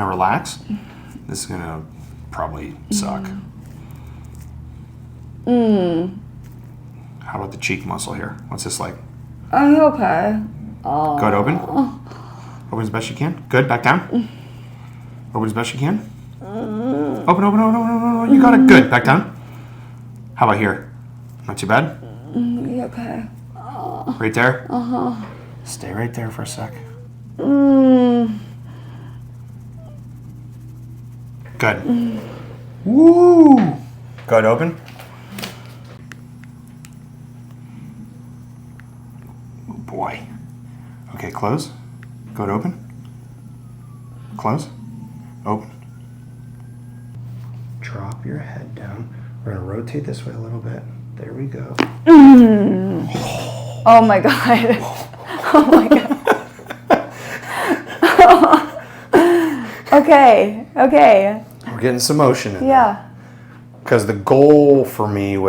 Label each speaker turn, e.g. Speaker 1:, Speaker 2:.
Speaker 1: Now relax. This is gonna probably suck. How about the cheek muscle here? What's this like?
Speaker 2: Okay.
Speaker 1: Good, open. Open as best you can. Good, back down. Open as best you can. Open, open, open, open, open. You got it. Good, back down. How about here? Not too bad?
Speaker 2: Okay.
Speaker 1: Right there? Stay right there for a sec. Good. Woo! Good, open. Oh boy. Okay, close. Good, open. Close. Open. Drop your head down. We're gonna rotate this way a little bit. There we go.
Speaker 2: Oh my God. Oh my God. Okay.
Speaker 1: We're getting some motion in there.
Speaker 2: Yeah.
Speaker 1: Because the goal for me was